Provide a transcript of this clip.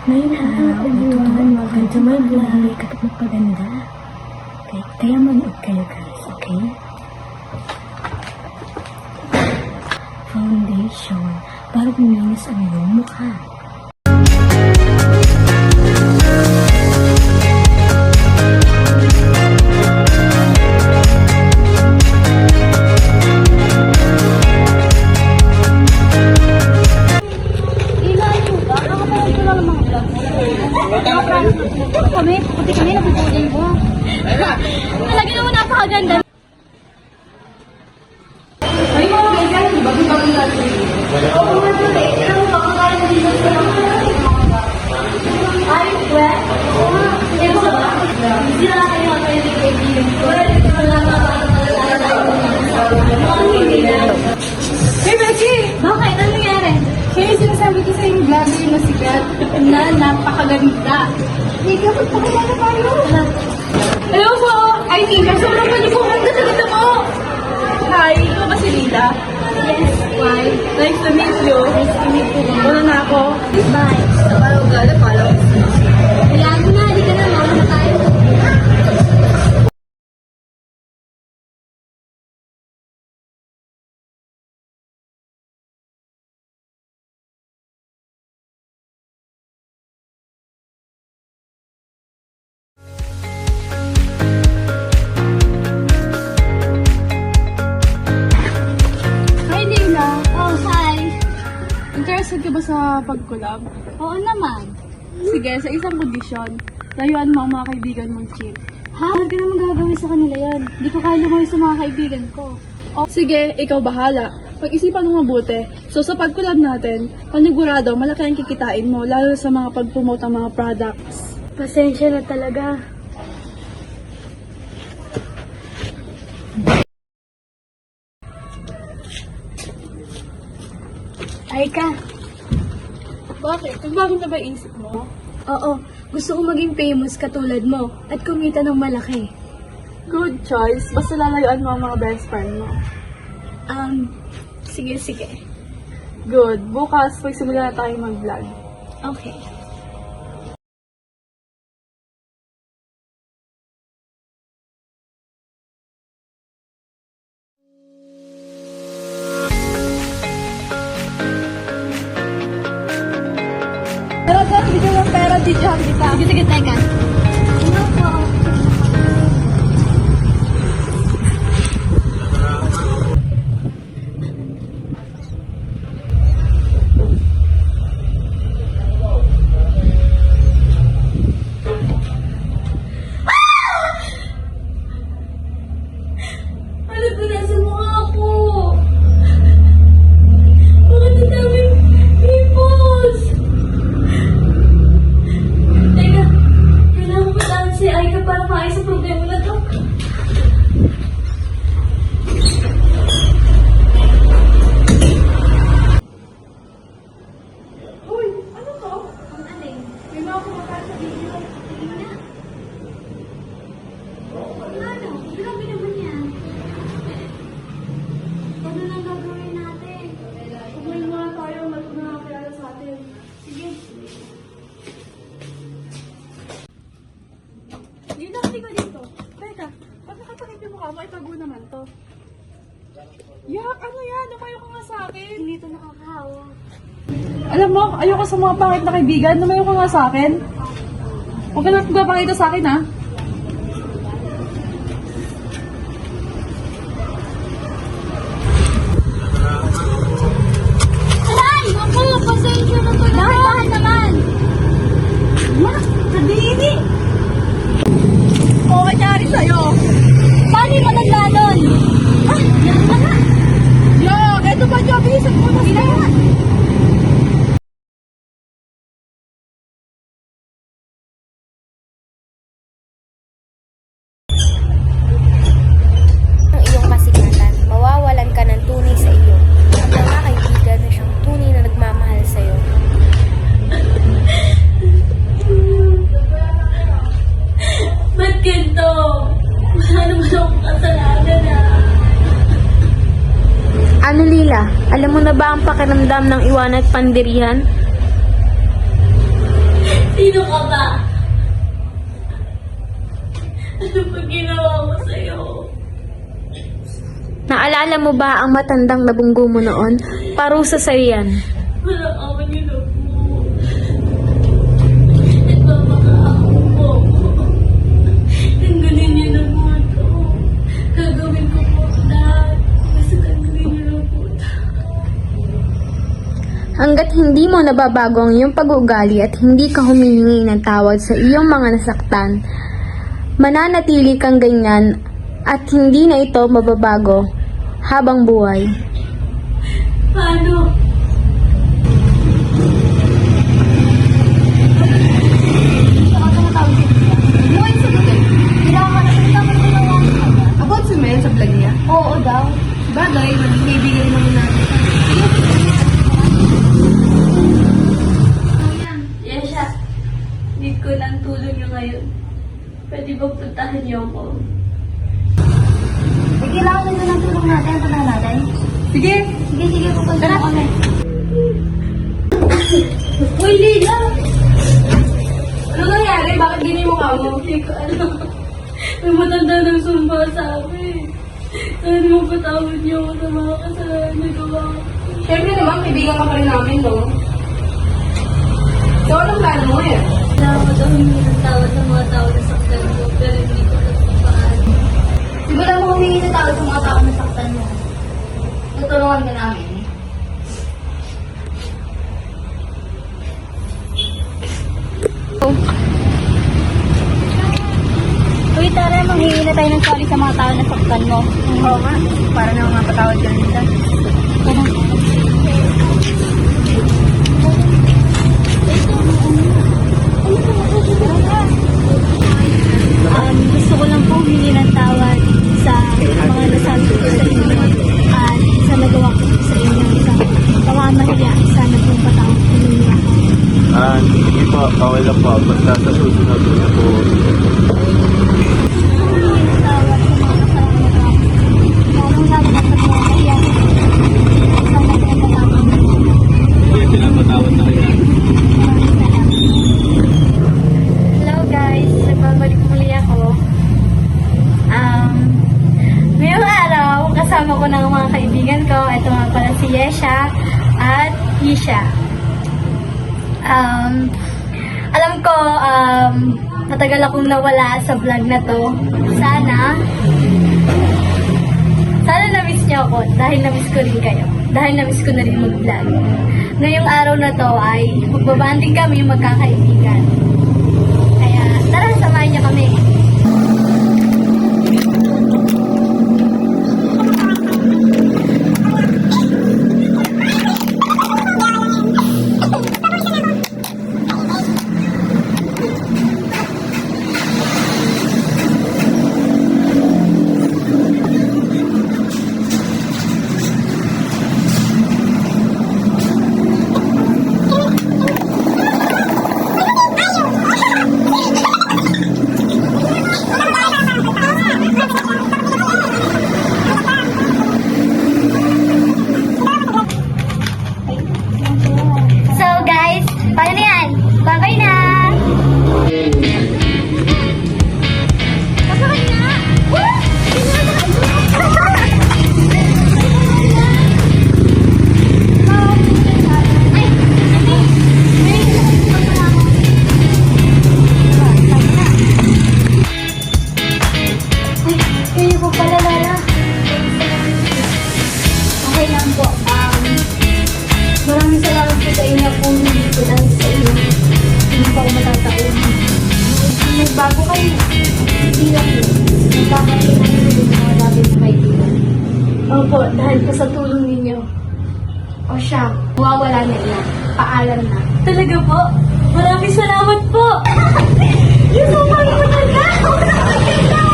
Ngayon araw, matutunan mo agad sa may buhay kapag magpaganda. Kaya manood kayo guys, okay? Foundation, para buminis ang iyong mukha. Puti kami, napupulay mo. Talaga naman napakaganda. Ay, mga kailan, bagay-bagay natin. Oo, mga kailan, ilang pakakain dito sa ay, well, eh, mo ba? Hindi na kayo mga kaibigan. Well, wala mga Hey, Becky! Bakit? Ano nangyari? Kaya sinasabi ko sa yung vlogger na sikat na napakaganda. Ika, magpakilala tayo. Hello po! Ay, Nika, sobrang panibungan na talaga mo! Hi, ikaw ba si Lita? Yes, why? Nice to meet you. Nice to meet you. Muna na ako. Bye. Follow ka, follow. Hayaan mo na, hindi ka na, mawala na tayo. Hi, Leila. Oh, hi. Interested ka ba sa pag-collab? Oo naman. Sige, sa isang kondisyon. Layuan mo ang mga kaibigan mong chill. Ha? Huwag ka naman gagawin sa kanila yan. Hindi ko kaya lumayo sa mga kaibigan ko. Oh, sige, ikaw bahala. Pag-isipan mo mabuti. So sa pag-collab natin, panigurado, malaki ang kikitain mo, lalo sa mga pag-promote ng mga products. Pasensya na talaga. Ay ka. Bakit? Nagbago na ba isip mo? Oo, gusto ko maging famous katulad mo at kumita ng malaki. Good choice. Basta lalayuan mo ang mga best friend mo. Sige. Good. Bukas, magsimula na tayo mag-vlog. Okay. Pero dyan, video ng pera, videohan kita. Sige, teka. Ano po? Ano ba nasa mukha ko? Bakit ang daming pimples? Teka, kailangan ko lang si Aika para maayos ang problema na to. Uy, ano to? Ang alin? May mga kumakain sa video. Tingin na. Ano? Grabe naman yan. Ano nang gagawin natin? Kumain muna tayo, matuto na kakilala sa atin. Sige. Dito, hindi ko dito. Teka, pag nakatakip yung mukha mo, itago naman to. Yak, ano yan? Lumayo ka nga sa akin. Hindi ito nakakahawa. Alam mo, ayoko sa mga pangit na kaibigan. Lumayo ka nga sa akin. Huwag ka na magpapakita sa akin, ha? Aray! Ako! Pasensya na to na. Bakit naman? Yak! Kadiri! O, kanyari sa'yo. Paano yung managlanon? Ah! Yan pa nga! Yak, eto ba, Joby? Saan mo na sila? Ang iyong kasikatan, mawawalan ka ng tunay sa iyo. At mga kaibigan na siyang tunay na nagmamahal sa iyo. Ba't ganito? Wala naman akong kasalanan Ano Lila, alam mo na ba ang pakiramdam ng iwan at pandirihan? Sino ka ba? Ano pa ginawa ko sa'yo? Naalala mo ba ang matandang nabunggo mo noon? Parusa sa'yo yan. Walang awa niyo na po. Nagpapakaako po ako. Tanggalin niyo na po ito. Gagawin ko po lahat. Basta tanggalin niyo na po ito. Hanggat hindi mo nababago ang iyong pag-uugali at hindi ka humihingi ng tawad sa iyong mga nasaktan, mananatili kang ganyan at hindi na ito mababago habang buhay. Paano? About si Mel sa vlog niya? Oo daw. Bagay, maging kaibigan rin naman natin. Yesha, need ko ng tulong niyo ngayon. Pwede ba puntahan niyo ako? Kailangan nito ng tulong natin. Punta natin. Sige! Sige, pupunta na kami. Uy, Lila! Ano nangyari? Bakit ganyan yung mukha mo? Hindi ko alam. May matanda ng sumba sa amin. Sana mapatawad niyo ako sa mga kasalanan na gawa ko. Siyempre naman, kaibigan ka pa rin namin, no? So, anong plano mo yan? Salamat ako humingi ng tawad sa mga tao na saktan ko, pero hindi ko alam kung paano. Siguro mo humingi ng tawad sa mga tao na saktan mo. Tutulungan ka namin. Uy, tara, manghingi na tayo ng sorry sa mga tao na saktan mo. Oo nga, para naman mapatawad ka rin nila. Gusto ko lang pong humingi ng tawad sa mga nasabi ko sa inyo at sa nagawa ko sa inyo sa pamamahiya. Sana pong patawad ko ninyo ako. Hindi po, okay lang po. Basta sa susunod na po. Humingi ng tawad sa mga kasalanan ko. Lalong-lalo na sa pamamahiya. Sana pong patawad ninyo. Hindi, pinapatawad na kaya. Hello guys, nagbabalik muli ako. Ngayong araw, kasama ko ng mga kaibigan ko. Ito nga pala si Yesha at Isha. Alam ko, matagal akong nawala sa vlog na to. Sana na-miss niyo ako dahil na-miss ko rin kayo. Dahil na-miss ko na rin mag-vlog. Ngayong araw na to ay magbabanding kami magkakaibigan. Kaya tara, samahan niyo kami. So guys, paano na yan? Bye-bye na! Pasakay na! Kayo po pala, Lola. Okay lang po. Maraming salamat po sa inyo kung hindi ko lang sa inyo. Hindi pa ako matataon. Nagbago kayo. Hindi lang yun. Nagkakaroon ng mga dati na kaibigan. Opo, dahil po sa tulong ninyo. O siya, mawawala na yan. Paalam na. Talaga po? Maraming salamat po! Yung super mo na!